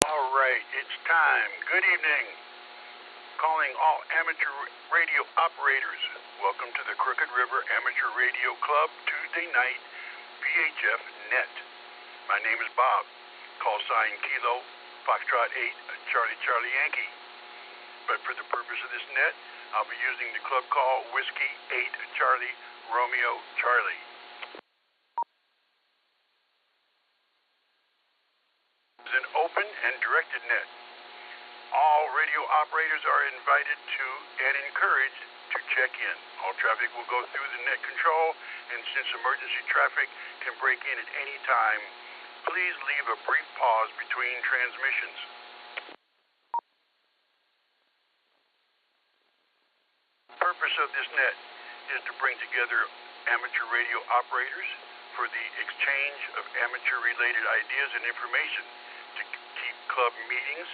All right, it's time. Good evening. Calling all amateur radio operators. Welcome to the Crooked River Amateur Radio Club Tuesday night VHF net. My name is Bob. Call sign Kilo Foxtrot 8 Charlie Charlie Yankee. But for the purpose of this net, I'll be using the club call Whiskey 8 Charlie Romeo Charlie. It's an open and directed net. All radio operators are invited to and encouraged to check in. All traffic will go through the net control, and since emergency traffic can break in at any time, please leave a brief pause between transmissions. The purpose of this net is to bring together amateur radio operators for the exchange of amateur-related ideas and information, to keep club meetings,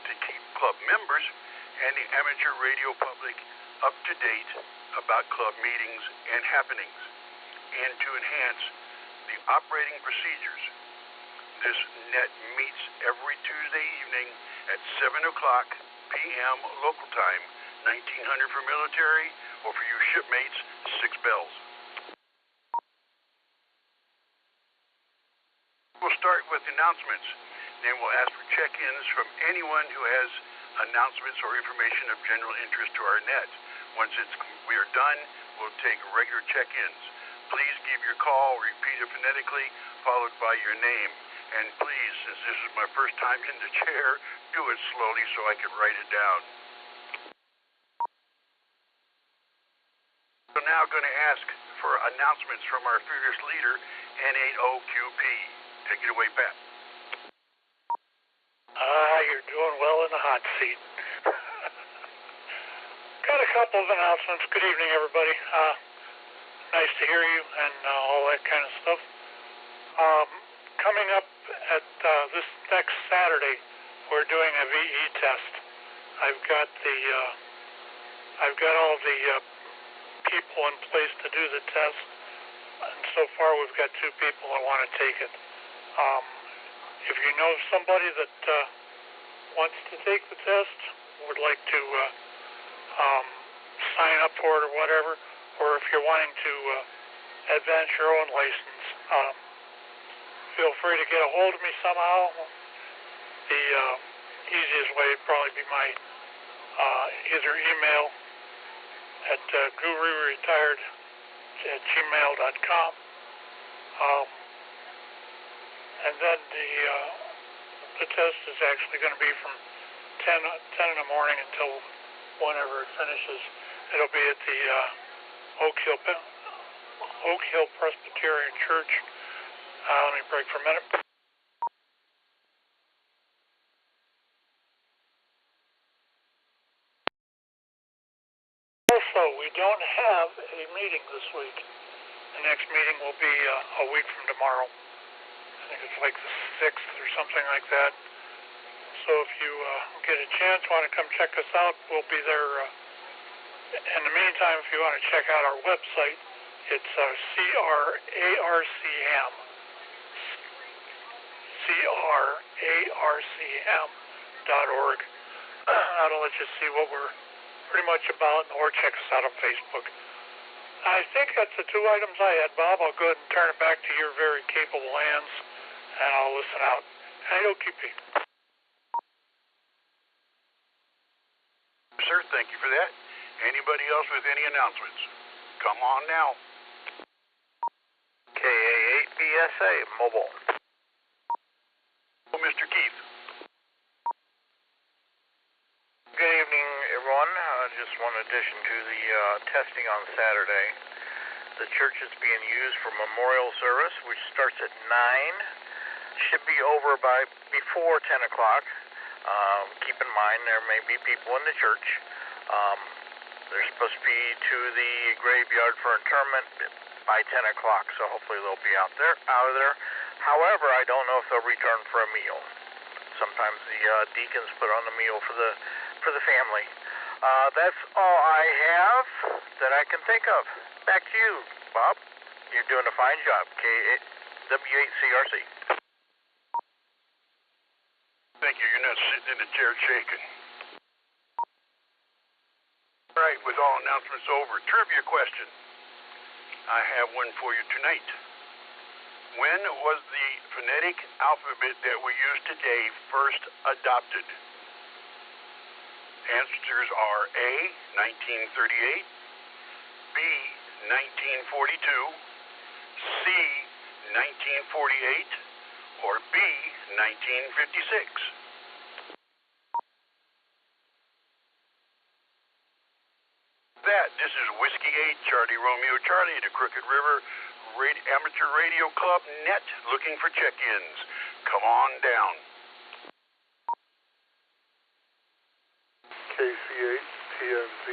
to keep club members and the amateur radio public up to date about club meetings and happenings, and to enhance the operating procedures. This net meets every Tuesday evening at 7 o'clock p.m. local time, 1900 for military, or for you shipmates, 6 bells. We'll start with announcements. Then we'll ask for check-ins from anyone who has announcements or information of general interest to our net. Once we are done, we'll take regular check-ins. Please give your call, repeat it phonetically, followed by your name. And please, since this is my first time in the chair, do it slowly so I can write it down. So now I'm going to ask for announcements from our fearless leader, N80QP. Take it away, Pat. You're doing well in the hot seat. Got a couple of announcements. Good evening, everybody. Nice to hear you and all that kind of stuff. Coming up at this next Saturday, we're doing a VE test. I've got all the people in place to do the test, and so far we've got 2 people that want to take it. If you know somebody that wants to take the test, would like to sign up for it or whatever, or if you're wanting to advance your own license, feel free to get a hold of me somehow. The easiest way would probably be my either email at gururetired@gmail.com. And then the test is actually going to be from 10 in the morning until whenever it finishes. It'll be at the Oak Hill Presbyterian Church. Let me break for a minute. Also, we don't have a meeting this week. The next meeting will be a week from tomorrow. I think it's like the 6th or something like that. So if you get a chance, want to come check us out, we'll be there. In the meantime, if you want to check out our website, it's crarcm.org. That'll let you see what we're pretty much about, or check us out on Facebook. I think that's the 2 items I had, Bob. I'll go ahead and turn it back to your very capable hands, and I'll listen out. N80QP. Sir, thank you for that. Anybody else with any announcements? Come on now. KA8BSA Mobile. Oh, Mr. Keith. Good evening, everyone. Just one addition to the testing on Saturday. The church is being used for memorial service, which starts at 9. Should be over by before 10 o'clock. Keep in mind there may be people in the church. They're supposed to be to the graveyard for interment by 10 o'clock, so hopefully they'll be out of there. However, I don't know if they'll return for a meal. Sometimes the deacons put on a meal for the family. That's all I have that I can think of. Back to you, Bob. You're doing a fine job. W8CRC. Thank sitting in the chair shaking. All right, with all announcements over, trivia question. I have one for you tonight. When was the phonetic alphabet that we use today first adopted? Answers are A, 1938, B, 1942, C, 1948, or B, 1956. This is Whiskey 8, Charlie Romeo Charlie, the Crooked River Amateur Radio Club Net, looking for check-ins. Come on down. KC8, TNZ,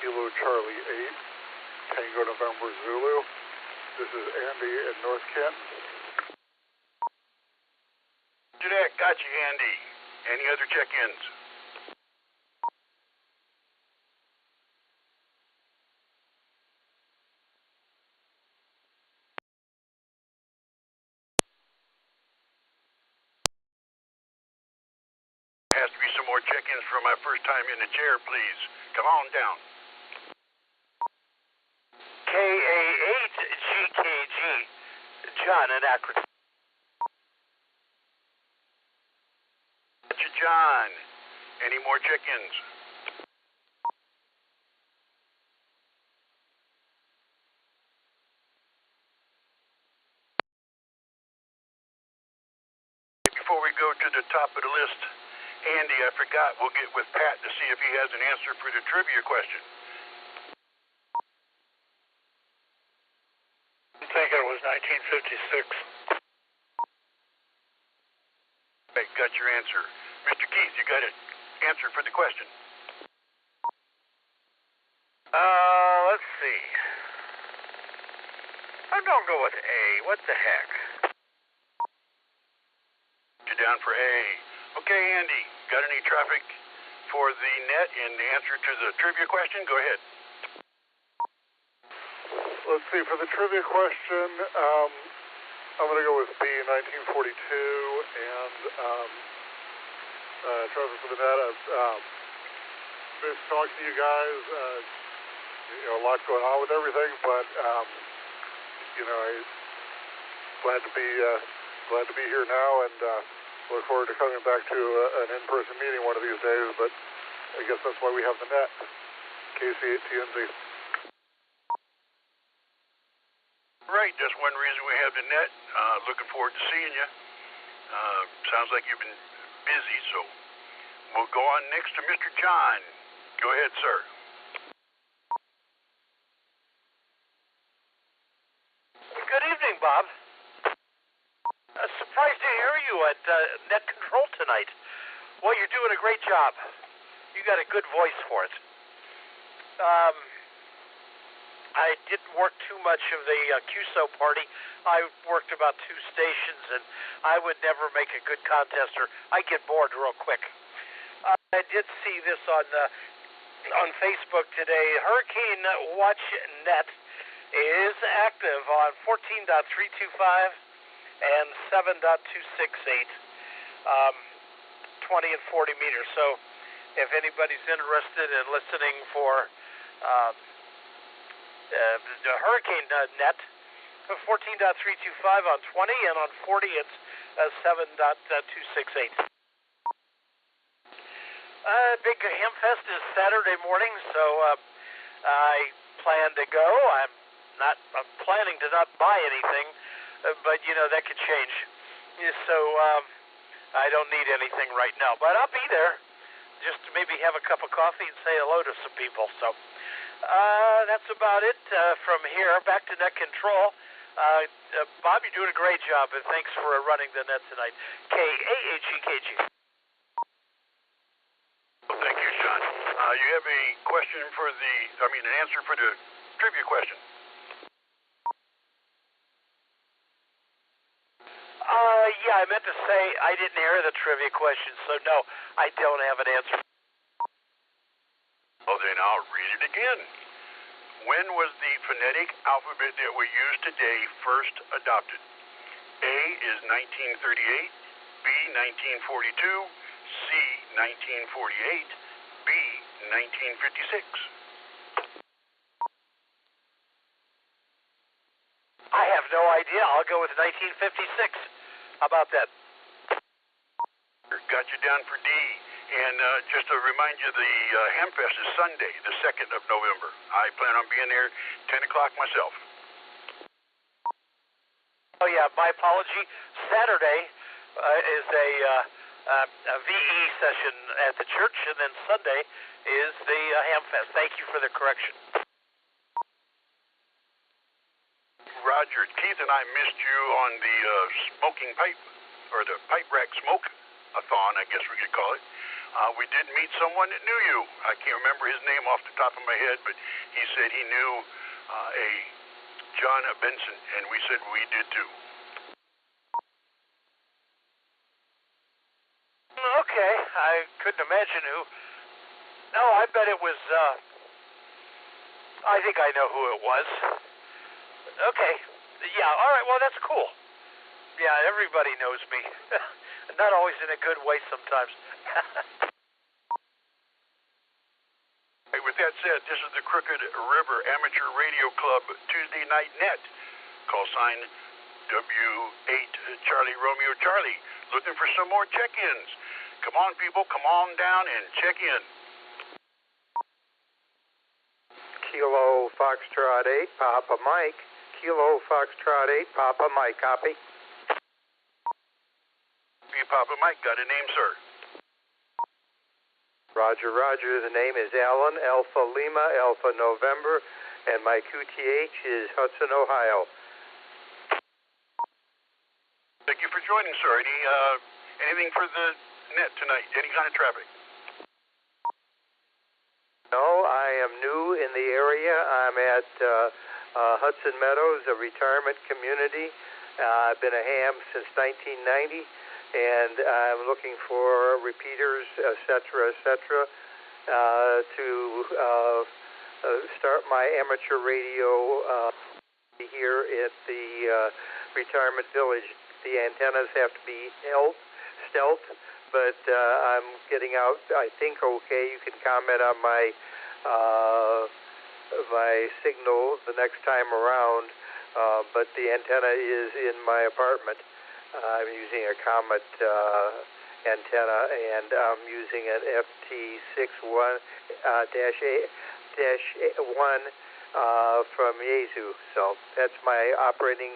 Kilo Charlie 8, Tango November Zulu. This is Andy in North Canton. Jeanette, got you, Andy. Any other check-ins? Has to be some more check-ins for my first time in the chair, please. Come on down. KA8GKG, John in Akron. John, any more check-ins? Before we go to the top of the list, Andy, I forgot, we'll get with Pat to see if he has an answer for the trivia question. I'm thinking it was 1956. Right, got your answer. Mr. Keith, you got an answer for the question? Let's see. I'm gonna go with A. What the heck? You're down for A. Okay, Andy, got any traffic for the net in the answer to the trivia question? Go ahead. Let's see, for the trivia question, I'm going to go with B, 1942, and traffic for the net. I've missed talking to you guys. A lot going on with everything, but I'm glad to be here now, and look forward to coming back to an in-person meeting one of these days. But I guess that's why we have the net. KC8TNZ. Right, that's one reason we have the net. Looking forward to seeing you. Sounds like you've been busy, so we'll go on next to Mr. John. Go ahead, sir. Good evening, Bob. Surprised to hear you at Net Control tonight. Well, you're doing a great job. You got a good voice for it. I didn't work too much of the QSO party. I worked about 2 stations, and I would never make a good contester. I get bored real quick. I did see this on Facebook today. Hurricane Watch Net is active on 14.325 and 7.268, 20 and 40 meters. So if anybody's interested in listening for the hurricane net, 14.325 on 20, and on 40 it's 7.268. Big Hamfest is Saturday morning, so I plan to go. I'm planning to not buy anything, but that could change. So I don't need anything right now, but I'll be there just to maybe have a cup of coffee and say hello to some people. So that's about it from here. Back to Net Control. Bob, you're doing a great job, and thanks for running the net tonight. KAHEKG. Well, thank you, John. You have a question for an answer for the trivia question. Yeah, I meant to say I didn't hear the trivia question, so no, I don't have an answer. Well, then I'll read it again. When was the phonetic alphabet that we use today first adopted? A is 1938, B 1942, C, 1948, B, 1956. I have no idea. I'll go with 1956. How about that? Got you down for D. And just to remind you, the Hamfest is Sunday, the 2nd of November. I plan on being there 10 o'clock myself. Oh, yeah, my apology. Saturday is a VE session at the church, and then Sunday is the Hamfest. Thank you for the correction. Roger, Keith and I missed you on the smoking pipe, or the pipe rack smoke-a-thon, I guess we could call it. We did meet someone that knew you. I can't remember his name off the top of my head, but he said he knew a John Benson, and we said we did too. Okay, I couldn't imagine who. No, I bet it was, I think I know who it was. Okay, yeah, all right, well, that's cool. Yeah, everybody knows me. Not always in a good way sometimes. Hey, with that said, this is the Crooked River Amateur Radio Club Tuesday Night Net. Call sign W8 Charlie Romeo Charlie. Looking for some more check-ins. Come on, people, come on down and check in. Kilo Foxtrot 8, Papa Mike. Kilo Foxtrot 8, Papa Mike, copy. Papa Mike, got a name, sir? Roger, Roger. The name is Alan, Alpha Lima, Alpha November, and my QTH is Hudson, Ohio. Thank you for joining, sir. Anything for the net tonight? Any kind of traffic? No, I am new in the area. I'm at Hudson Meadows, a retirement community. I've been a ham since 1990, and I'm looking for repeaters, etc., to start my amateur radio here at the retirement village. The antennas have to be stealth, but I'm getting out, I think, okay. You can comment on my signal the next time around, but the antenna is in my apartment. I'm using a Comet antenna, and I'm using an FT61-1 from Yaesu. So that's my operating.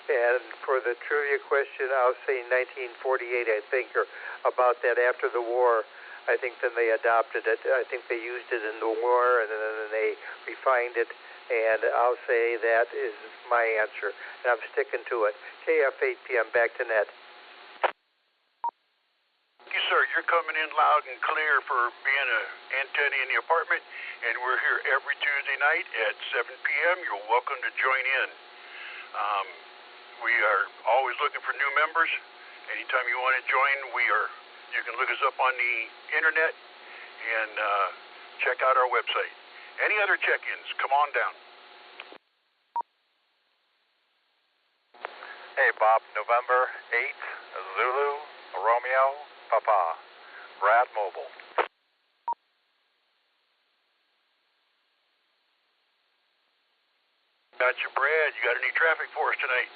And for the trivia question, I'll say 1948, I think, or about that after the war. I think then they adopted it. I think they used it in the war, and then they refined it. And I'll say that is my answer, and I'm sticking to it. KF 8 p.m. back to net. Thank you, sir. You're coming in loud and clear for being an antenna in the apartment, and we're here every Tuesday night at 7 p.m. You're welcome to join in. We are always looking for new members. Anytime you want to join, you can look us up on the internet and check out our website. Any other check-ins, come on down. Hey, Bob, November 8, Zulu, Romeo, Papa, Brad Mobile. Got you, Brad. You got any traffic for us tonight?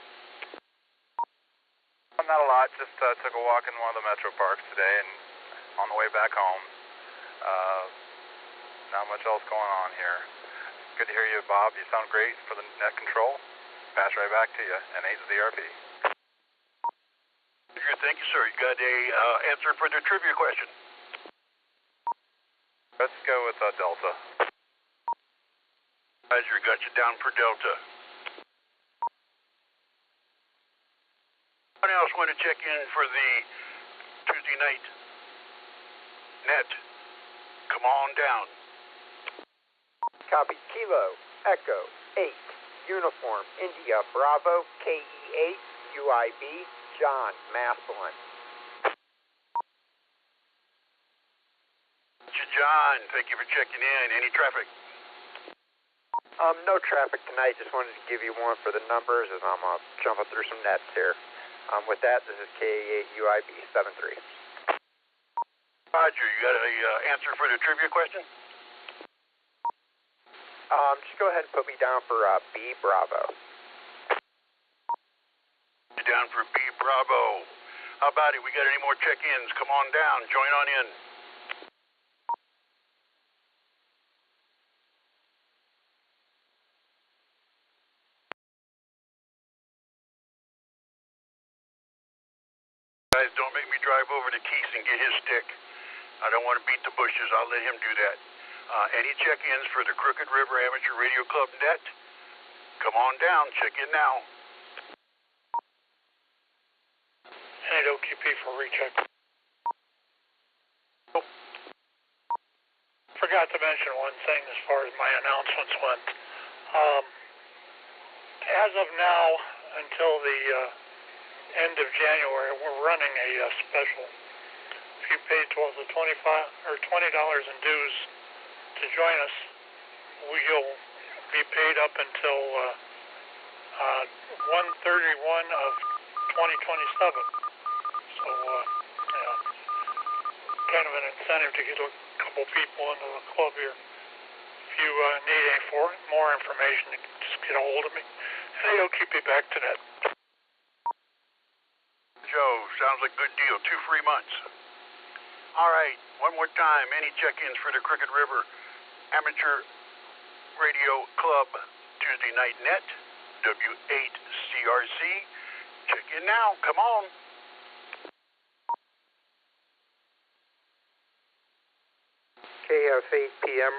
Not a lot. Just took a walk in one of the metro parks today, and on the way back home. Not much else going on here. Good to hear you, Bob. You sound great for the net control. Pass right back to you. N8 to the RP. Thank you, sir. You got a answer for the trivia question? Let's go with Delta. Roger, got you down for Delta. Anyone else want to check in for the Tuesday night net? Come on down. Copy. Kilo, Echo, 8, Uniform, India, Bravo, KE8, UIB, John, Maslin. John, thank you for checking in. Any traffic? No traffic tonight. Just wanted to give you one for the numbers, and I'm jumping through some nets here. With that, this is KE8 UIB 73. Roger, you got a answer for the trivia question? Just go ahead and put me down for B Bravo. You're down for B Bravo. How about it? We got any more check-ins? Come on down. Join on in. Guys, don't make me drive over to Keith and get his stick. I don't want to beat the bushes. I'll let him do that. Any check-ins for the Crooked River Amateur Radio Club net? Come on down. Check in now. And OQP for recheck. Forgot to mention one thing as far as my announcements went. As of now, until the end of January, we're running a special. If you paid $20 in dues to join us, you'll be paid up until 1/31 of 2027. So, kind of an incentive to get a couple people into the club here. If you need any more information, just get a hold of me, and he'll keep you back to that. Joe, sounds like a good deal. 2 free months. All right, one more time. Any check-ins for the Crooked River Amateur Radio Club Tuesday Night Net, W8CRC. Check in now. Come on. KF 8 p.m.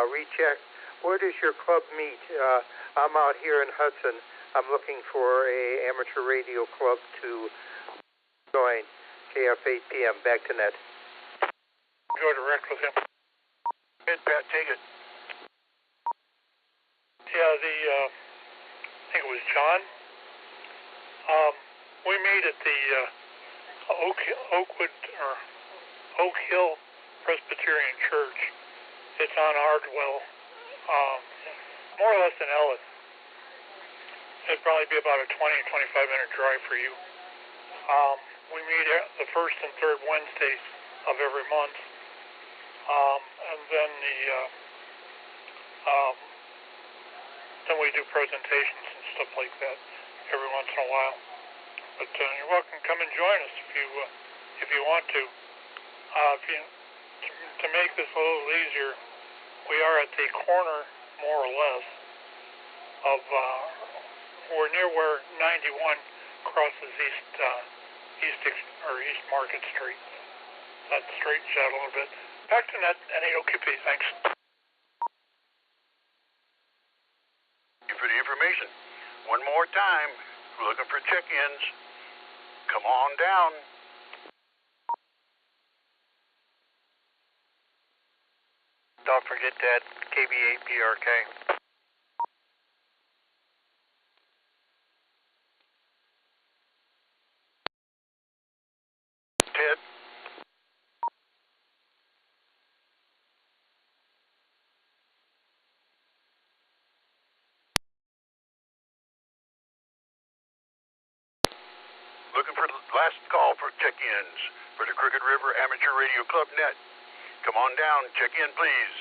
Recheck. Where does your club meet? I'm out here in Hudson. I'm looking for a amateur radio club to join. KF 8 p.m. Back to net. Go direct with him. Good, Pat. Take it. Yeah, I think it was John. We meet at the Oak Hill Presbyterian Church. It's on Ardwell, more or less in Ellis. It'd probably be about a 20-25-minute drive for you. We meet the first and third Wednesdays of every month, and then then we do presentations and stuff like that every once in a while. But you're welcome to come and join us if you want to. To make this a little easier, we are at the corner, more or less, of we're near where 91 crosses East Market Street. That straightens out a little bit. Back to net and OQP. Thanks. Thank you for the information. One more time. We're looking for check-ins. Come on down. Don't forget that KB8PRK. Ted. Looking for the last call for check-ins for the Crooked River Amateur Radio Club net. Come on down. Check in, please.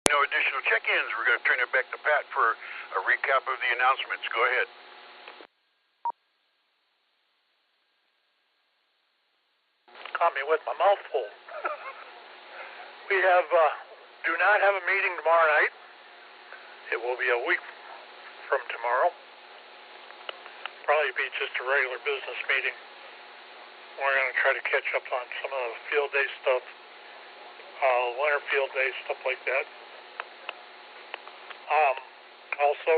No additional check-ins. We're going to turn it back to Pat for a recap of the announcements. Go ahead. Caught me with my mouth full. We do not have a meeting tomorrow night. It will be a week from tomorrow. Probably be just a regular business meeting. We're going to try to catch up on some of the field day stuff, winter field day, stuff like that. Also,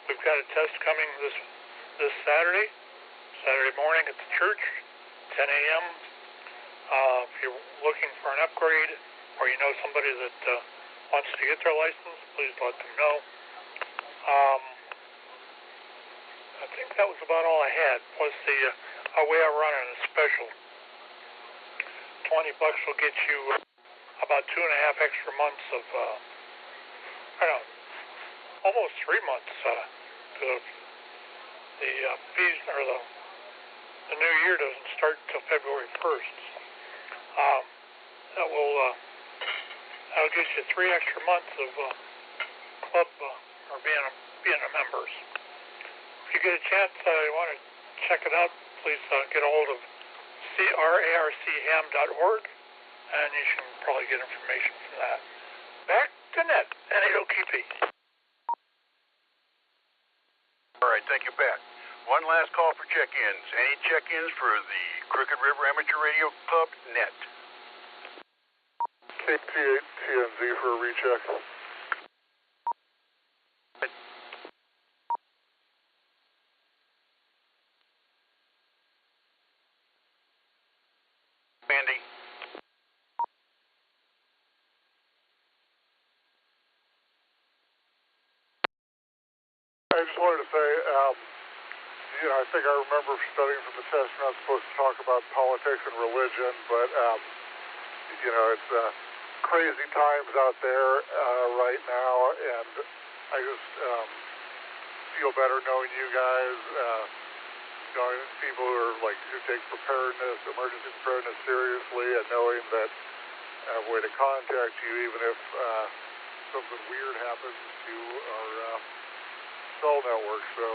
we've got a test coming this Saturday morning at the church, 10 a.m. If you're looking for an upgrade or you know somebody that wants to get their license, please let them know. I think that was about all I had. Plus we are running a special. $20 will get you about 2.5 extra months of, almost 3 months. The new year doesn't start until February 1st. That'll get you 3 extra months of club or being a members. If you get a chance, you want to check it out, please get a hold of crarcham.org, and you can probably get information from that. Back to net, NAOKP. All right, thank you, Pat. One last call for check-ins. Any check-ins for the Crooked River Amateur Radio Club net? KT8TNZ for a recheck. Andy? I just wanted to say, I think I remember studying from the test, we're not supposed to talk about politics and religion, but, it's crazy times out there right now, and I just feel better knowing you guys, knowing people who take preparedness, emergency preparedness seriously, and knowing that I have a way to contact you even if something weird happens to our cell network. So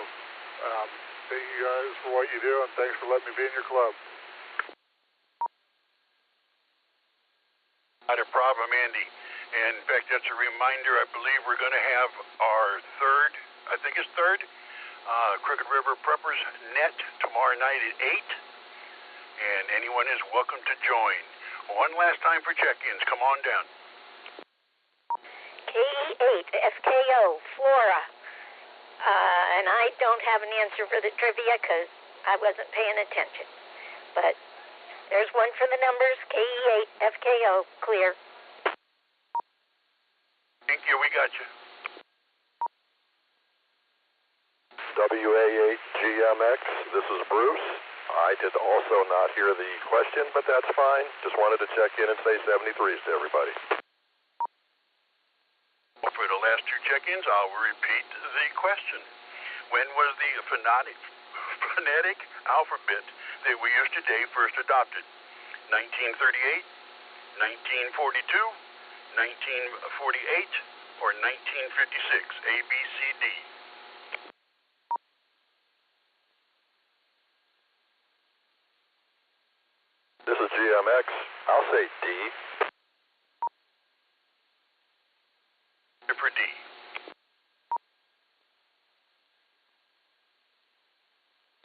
thank you guys for what you do, and thanks for letting me be in your club. Not a problem, Andy. And in fact, that's a reminder. I believe we're going to have our third Crooked River Preppers net tomorrow night at 8. And anyone is welcome to join. One last time for check-ins. Come on down. KE8FKO, Flora. And I don't have an answer for the trivia because I wasn't paying attention. But there's one for the numbers, KE8FKO, clear. Thank you, we got you. WA8GMX, this is Bruce. I did also not hear the question, but that's fine. Just wanted to check in and say 73s to everybody. For the last 2 check-ins, I'll repeat the question. When was the phonetic alphabet that we use today first adopted? 1938, 1942, 1948, or 1956? A, B, C, D. This is GMX. I'll say D. For D.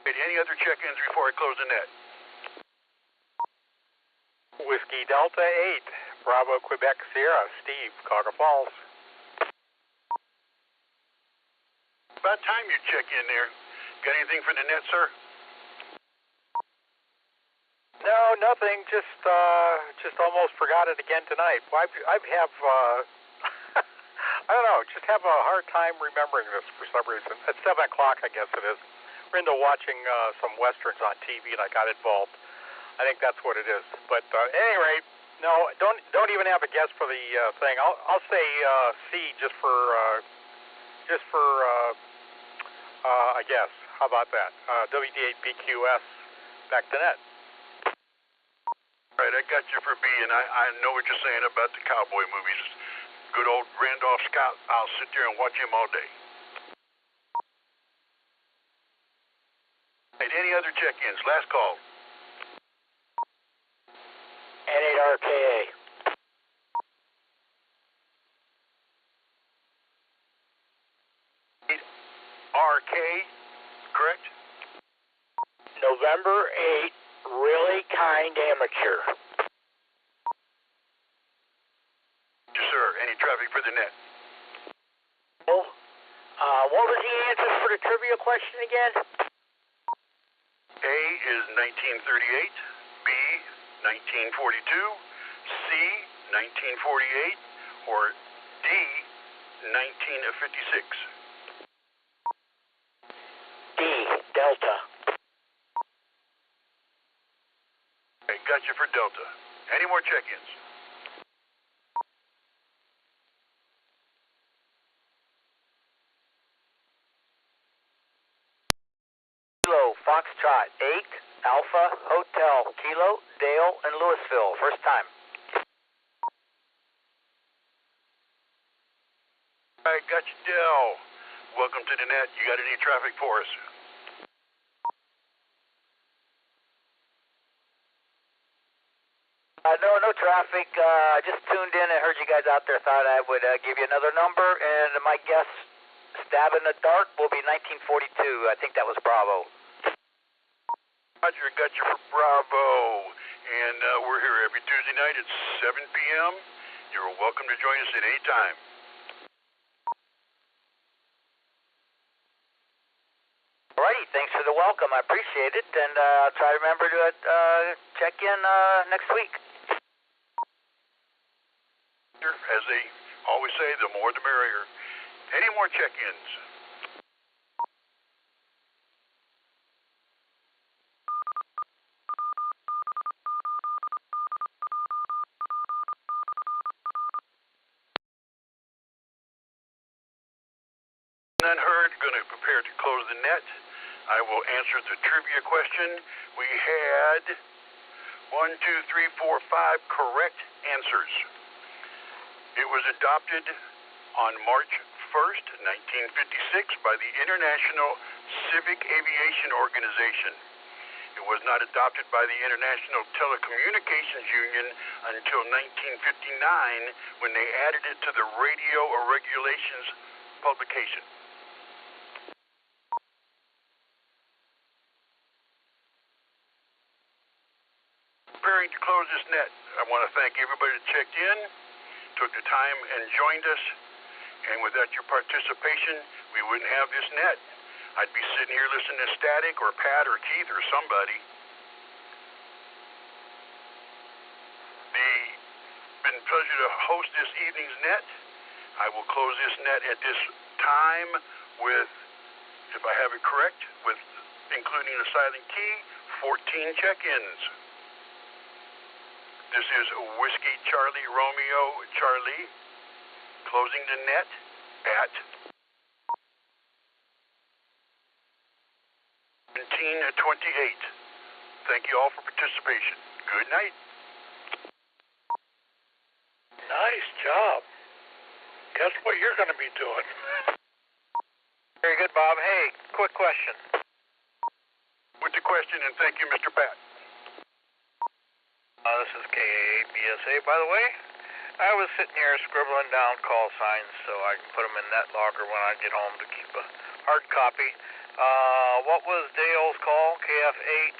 Any other check-ins before I close the net? Whiskey Delta 8, Bravo Quebec Sierra, Steve, Cauga Falls. About time you check in there. Got anything for the net, sir? No, nothing. Just almost forgot it again tonight. I have I don't know. Just have a hard time remembering this for some reason. At 7 o'clock, I guess it is. We're into watching some westerns on TV, and I got involved. I think that's what it is. But at any rate, no, don't even have a guess for the thing. I'll say C just for a guess. How about that? WD8BQS. Back to net. All right, I got you for B, and I know what you're saying about the cowboy movies. Good old Randolph Scott. I'll sit there and watch him all day. Right, any other check-ins? Last call. N8RKA. RK, correct? November 8, really kind amateur. Yes, sir. Any traffic for the net? Oh, what was the answers for the trivia question again? A is 1938, B, 1942, C, 1948, or D, 1956. D, Delta. Okay, got you for Delta. Any more check-ins? Foxtrot 8, Alpha, Hotel, Kilo, Dale, and Louisville. First time. All right, got you, Dell. Welcome to the net. You got any traffic for us? No traffic. Just tuned in and heard you guys out there. Thought I would give you another number, and my guess, stab in the dark, will be 1942. I think that was Bravo. Roger, got you for Bravo. And we're here every Tuesday night at 7 p.m. You're welcome to join us at any time. Alrighty, thanks for the welcome. I appreciate it, and I'll try to remember to check in next week. As they always say, the more the merrier. Any more check-ins? None heard. Going to prepare to close the net. I will answer the trivia question. We had 1, 2, 3, 4, 5 correct answers. It was adopted on March 1st, 1956 by the International Civic Aviation Organization. It was not adopted by the International Telecommunications Union until 1959 when they added it to the Radio Regulations publication. Preparing to close this net, I want to thank everybody that checked in, took the time and joined us, and without your participation, we wouldn't have this net. I'd be sitting here listening to Static or Pat or Keith or somebody. It's been a pleasure to host this evening's net. I will close this net at this time with, if I have it correct, with including the silent key, 14 check-ins. This is Whiskey Charlie Romeo Charlie, closing the net at 17:28. Thank you all for participation. Good night. Nice job. Guess what you're going to be doing? Very good, Bob. Hey, quick question. With the question, and thank you, Mr. Pat. This is KABSA, by the way. I was sitting here scribbling down call signs so I can put them in NetLogger when I get home to keep a hard copy. What was Dale's call? KF8?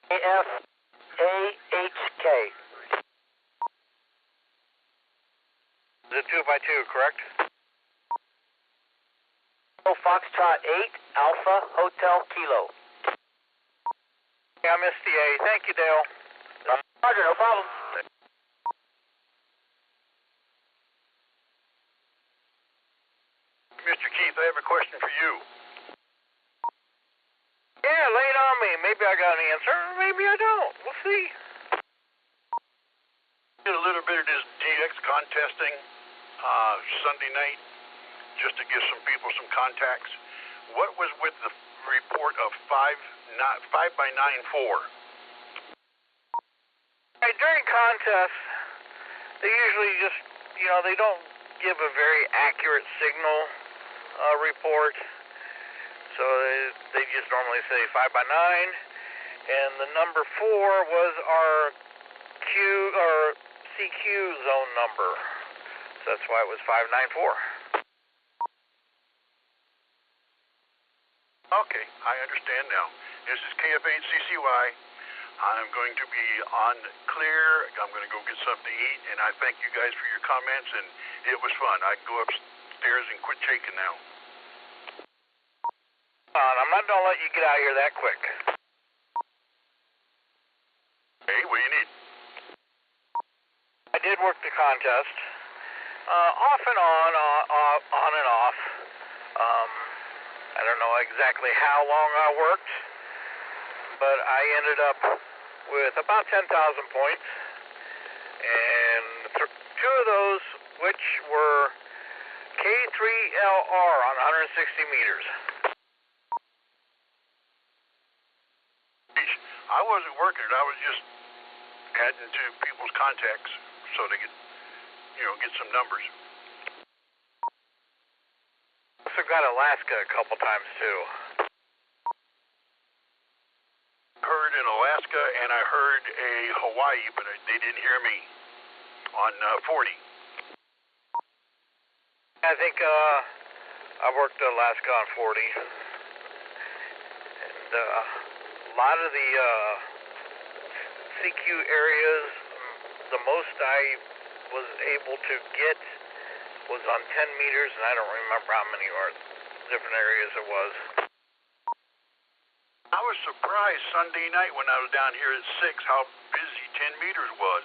KF8HK. Is it 2x2, correct? Foxtrot 8, Alpha, Hotel, Kilo. Yeah, I'm SDA. Thank you, Dale. Roger, no problem. Mr. Keith, I have a question for you. Yeah, lay it on me. Maybe I got an answer, maybe I don't. We'll see. Did a little bit of this DX contesting Sunday night, just to give some people some contacts. What was with the report of 5x9.4? Right, during contests, they usually just, they don't give a very accurate signal report. So they just normally say 5x9, and the number 4 was our CQ zone number. So that's why it was 594. Okay, I understand now. This is KF8CCY. I'm going to be on clear. I'm going to go get something to eat, and I thank you guys for your comments, and it was fun. I can go upstairs and quit shaking now. I'm not going to let you get out of here that quick. Hey, what do you need? I did work the contest. Off and on and off. I don't know exactly how long I worked, but I ended up with about 10,000 points, and 2 of those, which were K3LR on 160 meters. I wasn't working it. I was just adding to people's contacts so they could, get some numbers. Also got Alaska a couple times too. Heard in Alaska, and I heard a Hawaii, but they didn't hear me on 40. I think I worked Alaska on 40, and a lot of the CQ areas, the most I was able to get was on 10 meters, and I don't remember how many different areas it was. I was surprised Sunday night when I was down here at 6 how busy 10 meters was.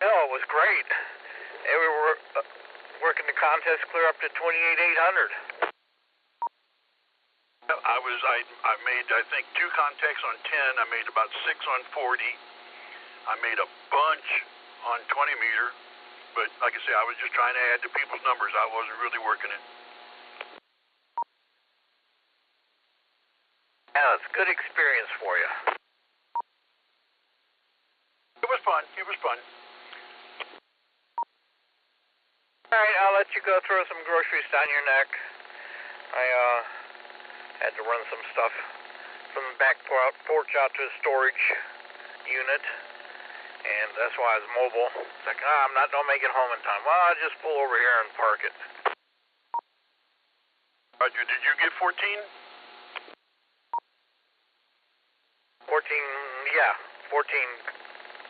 No, it was great. And we were working the contest clear up to 28,800. I made, I think, 2 contacts on 10. I made about 6 on 40. I made a bunch on 20 meter. But like I say, I was just trying to add to people's numbers. I wasn't really working it. Yeah, it's a good experience for you. It was fun. It was fun. All right, I'll let you go throw some groceries down your neck. I had to run some stuff from the back porch out to the storage unit, and that's why I was mobile. It's like, I'm not going to make it home in time. Well, I'll just pull over here and park it. Roger, did you get 14? 14, yeah, 14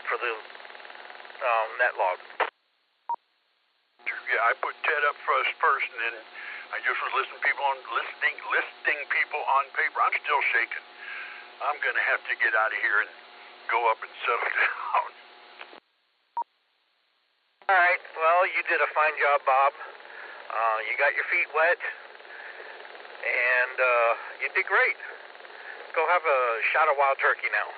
for the net log. Yeah, I put Ted up first, and then I just was listing people on paper. I'm still shaking. I'm gonna have to get out of here and go up and settle down. All right. Well, you did a fine job, Bob. You got your feet wet, and you did great. Go have a shot of wild turkey now.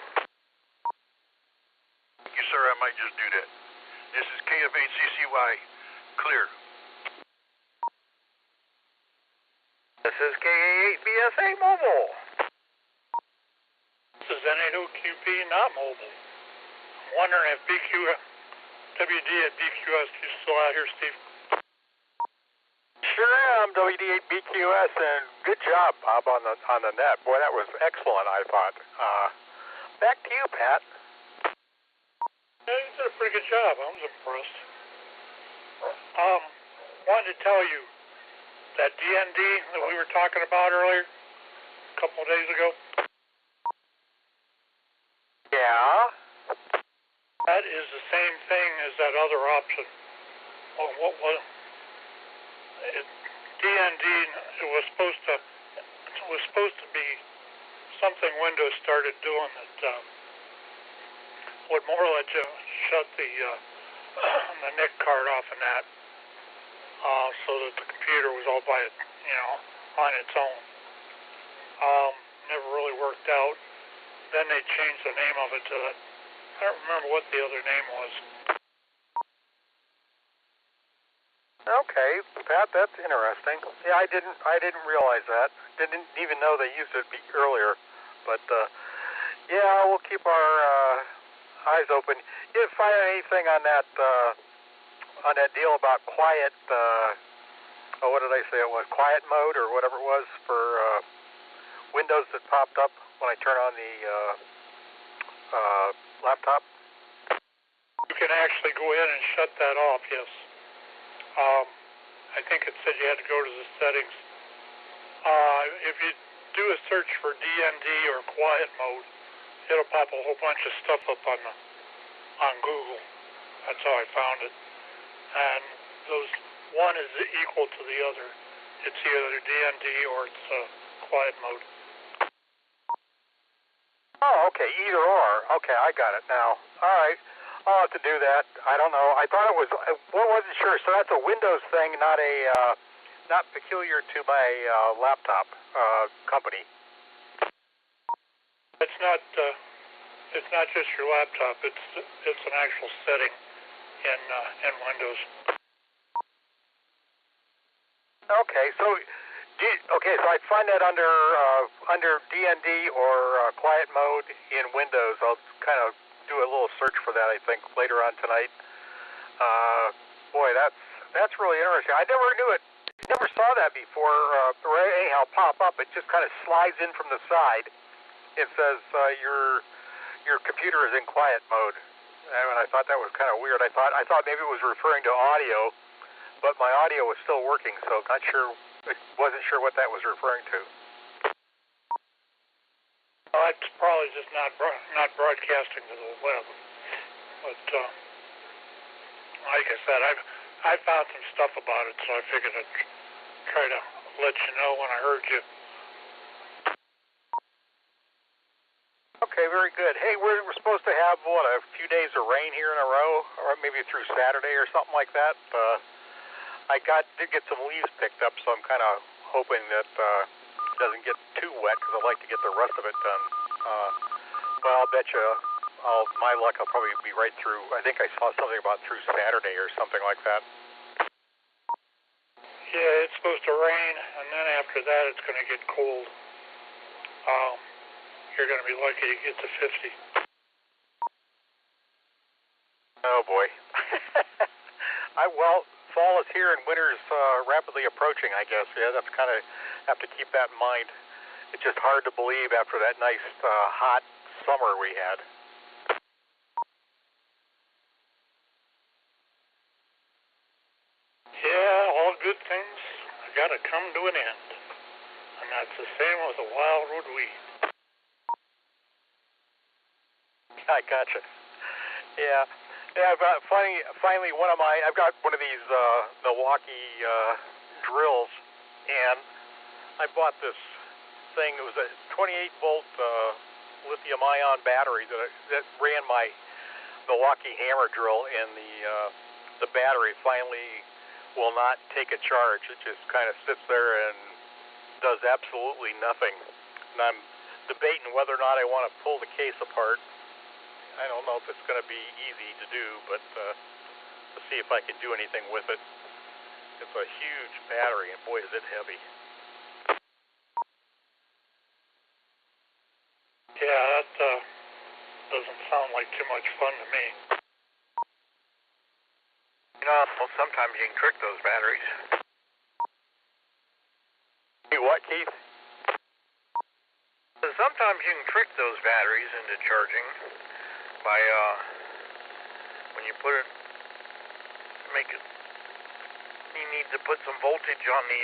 Thank you, sir. I might just do that. This is KF8CCY. Clear. This is KA8BSA Mobile. This is N80QP, not mobile. I'm wondering if WD at BQS is still out here, Steve. Sure am, WD8BQS, and good job, Bob, on the net. Boy, that was excellent, I thought. Back to you, Pat. Yeah, you did a pretty good job. I was impressed. Wanted to tell you that DND that we were talking about earlier, a couple of days ago. Yeah? That is the same thing as that other option. Well, what was it? DND? It was supposed to be something Windows started doing that would more let you shut the NIC card off and that, so that the computer was all by it, on its own. Never really worked out. Then they changed the name of it to that. I don't remember what the other name was. Okay, Pat, that's interesting. Yeah, I didn't realize that. Didn't even know they used it earlier. But yeah, we'll keep our eyes open. You didn't find anything on that deal about quiet? What did I say it was? Quiet mode or whatever it was for Windows that popped up when I turn on the laptop? You can actually go in and shut that off, yes. I think it said you had to go to the settings. If you do a search for DND or quiet mode, it'll pop a whole bunch of stuff up on Google. That's how I found it. And one is equal to the other. It's either DND or it's quiet mode. Oh, okay, either or. Okay, I got it now. All right. I'll have to do that. I don't know. I thought it was. Wasn't sure. So that's a Windows thing, not peculiar to my laptop company. It's not just your laptop. It's an actual setting in Windows. Okay, so so I'd find that under DND or quiet mode in Windows. I'll kind of do a little search for that, I think, later on tonight. Boy, that's really interesting. I never knew it. Never saw that before. Or anyhow, pop up. It just kind of slides in from the side. It says your computer is in quiet mode. And I thought that was kind of weird. I thought maybe it was referring to audio, but my audio was still working, so not sure. Wasn't sure what that was referring to. Well, it's probably just not broadcasting to the web. But like I said, I found some stuff about it, so I figured I'd try to let you know when I heard you. Okay, very good. Hey, we're supposed to have, a few days of rain here in a row, or maybe through Saturday or something like that. I did get some leaves picked up, so I'm kind of hoping that it doesn't get too wet, because I'd like to get the rest of it done. But I'll bet you, my luck, I'll probably be right through. I think I saw something about through Saturday or something like that. Yeah, it's supposed to rain, and then after that it's going to get cold. You're going to be lucky to get to 50. Oh, boy. Fall is here and winter's rapidly approaching, I guess. Yeah, that's kind of, have to keep that in mind. It's just hard to believe after that nice hot summer we had. Yeah, all good things got to come to an end. And that's the same with the wildwood weed. I gotcha. Yeah, I've got finally I've got one of these Milwaukee drills, and I bought this thing. It was a 28-volt lithium-ion battery that ran my Milwaukee hammer drill, and the battery finally will not take a charge. It just kind of sits there and does absolutely nothing. And I'm debating whether or not I want to pull the case apart. I don't know if it's going to be easy to do, but to see if I can do anything with it. It's a huge battery, and boy, is it heavy. Yeah, that doesn't sound like too much fun to me. Well, sometimes you can trick those batteries. Hey, what, Keith? Sometimes you can trick those batteries into charging by when you put it, you need to put some voltage on the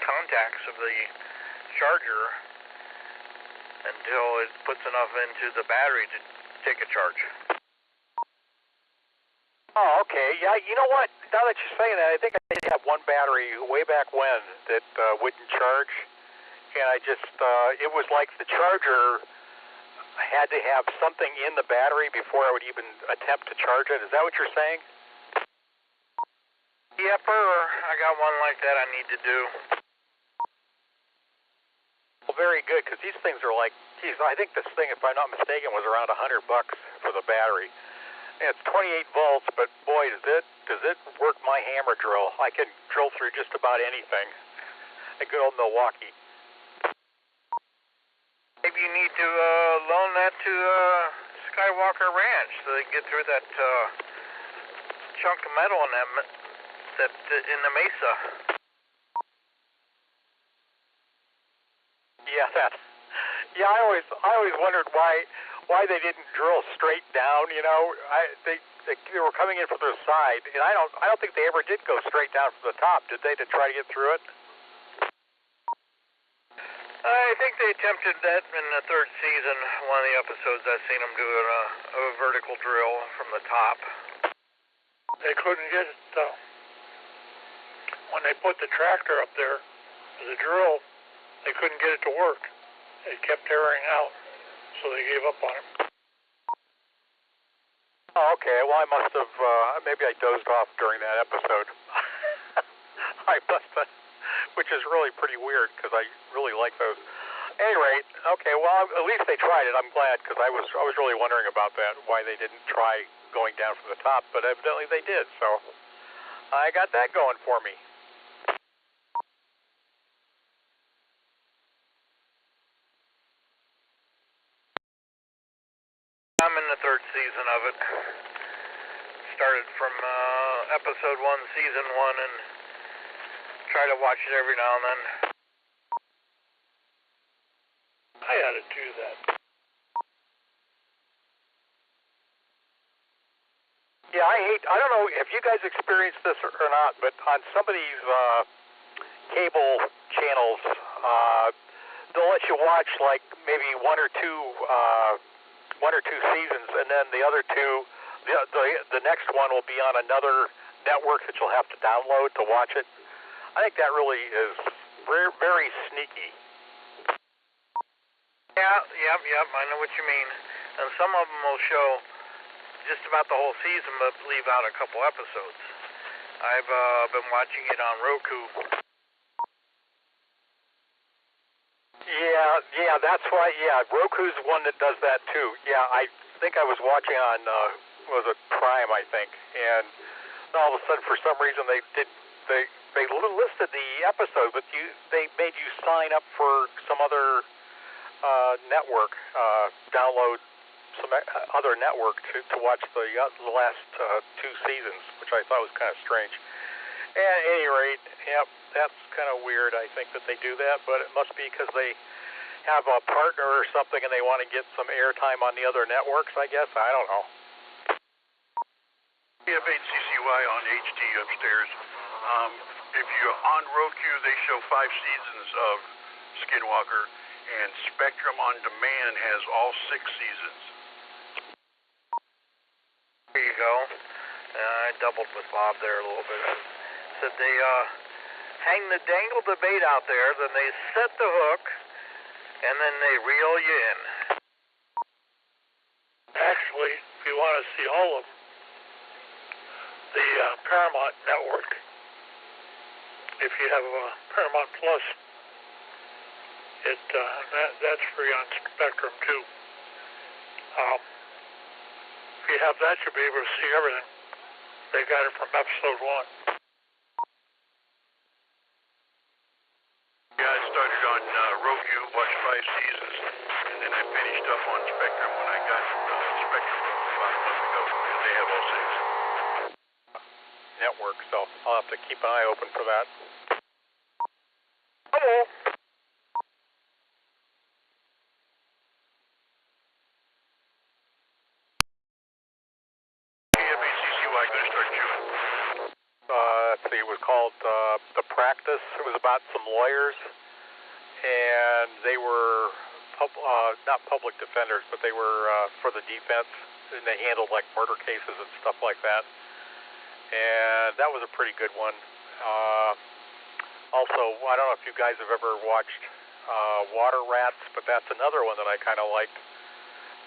contacts of the charger until it puts enough into the battery to take a charge. Oh, okay. Yeah, you know what? Now that you're saying that, I think I did have one battery way back when that wouldn't charge, and I just, it was like the charger had to have something in the battery before I would even attempt to charge it. Is that what you're saying? Yepper, I got one like that I need to do. Well, very good, because these things are like, geez, I think this thing, if I'm not mistaken, was around $100 for the battery. And it's 28 volts, but boy, does it work my hammer drill. I can drill through just about anything. A good old Milwaukee. Maybe you need to loan that to Skywalker Ranch so they can get through that chunk of metal in that in the mesa. Yeah, I always wondered why they didn't drill straight down. You know, they were coming in from the side, and I don't think they ever did go straight down from the top, did they, to try to get through it? I think they attempted that in the third season. One of the episodes I've seen them do a vertical drill from the top. They couldn't get it, when they put the tractor up there, the drill, they couldn't get it to work. It kept tearing out, so they gave up on it. Oh, okay. Well, I must have, maybe I dozed off during that episode. I must have, which is really pretty weird, because I really like those. At any rate, okay, well, at least they tried it. I'm glad, because I was really wondering about that, why they didn't try going down from the top, but evidently they did, so I got that going for me. I'm in the 3rd season of it. Started from episode 1, season 1, and try to watch it every now and then. I ought to do that. Yeah, I don't know if you guys experienced this or not, but on some of these cable channels, they'll let you watch like maybe one or two seasons, and then the other two, the next one will be on another network that you'll have to download to watch it. I think that really is very, very sneaky. Yeah, yep, I know what you mean. And some of them will show just about the whole season, but leave out a couple episodes. I've been watching it on Roku. Yeah, that's why. Yeah, Roku's the one that does that too. Yeah, I think I was watching on was it Prime, I think, and all of a sudden, for some reason, they listed the episode, but they made you sign up for some other network, download some other network to watch the last 2 seasons, which I thought was kind of strange. At any rate, yep, that's kind of weird, I think, that they do that, but it must be because they have a partner or something and they want to get some airtime on the other networks, I guess. I don't know. We have HCCY on HD upstairs. If you're on Roku, they show 5 seasons of Skinwalker, and Spectrum on Demand has all 6 seasons. There you go. I doubled with Bob there a little bit. Said they dangle the bait out there, then they set the hook, and then they reel you in. Actually, if you want to see all of them, the Paramount Network, if you have Paramount Plus, that's free on Spectrum too. If you have that, you'll be able to see everything. They got it from episode 1. Yeah, I started on Roku, watched 5 seasons, and then I finished up on Spectrum when I got Spectrum about a month ago, and they have all 6. Network, so I'll have to keep an eye open for that. Hello. Let's see, it was called The Practice. It was about some lawyers, and they were not public defenders, but they were for the defense, and they handled like murder cases and stuff like that. And that was a pretty good one. Also, I don't know if you guys have ever watched Water Rats, but that's another one that I kind of liked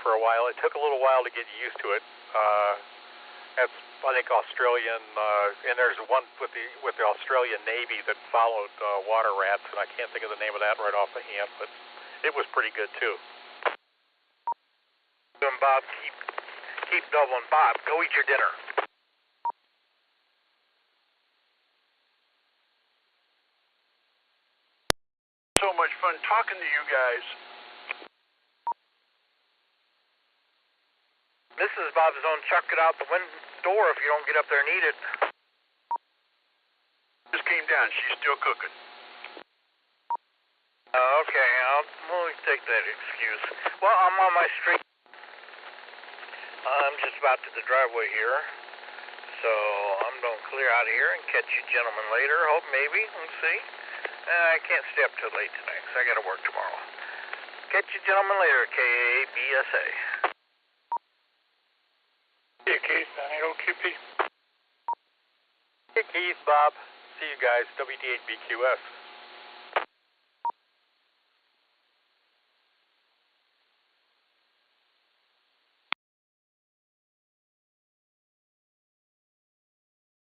for a while. It took a little while to get used to it. That's, I think, Australian, and there's one with the Australian Navy that followed Water Rats, and I can't think of the name of that right off the hand, but it was pretty good too. And Bob, keep doubling. Bob, go eat your dinner. So much fun talking to you guys. Mrs. Bob's don't chuck it out the door if you don't get up there and eat it. Just came down. She's still cooking. Okay, we'll take that excuse. Well, I'm on my street. I'm just about to the driveway here. So I'm going to clear out of here and catch you gentlemen later. Hope maybe. We'll see. I can't stay up too late tonight because I got to work tomorrow. Catch you gentlemen later, KABSA. Hey, Keith, anything QP? Hey, Keith, Bob. See you guys, WD8BQS.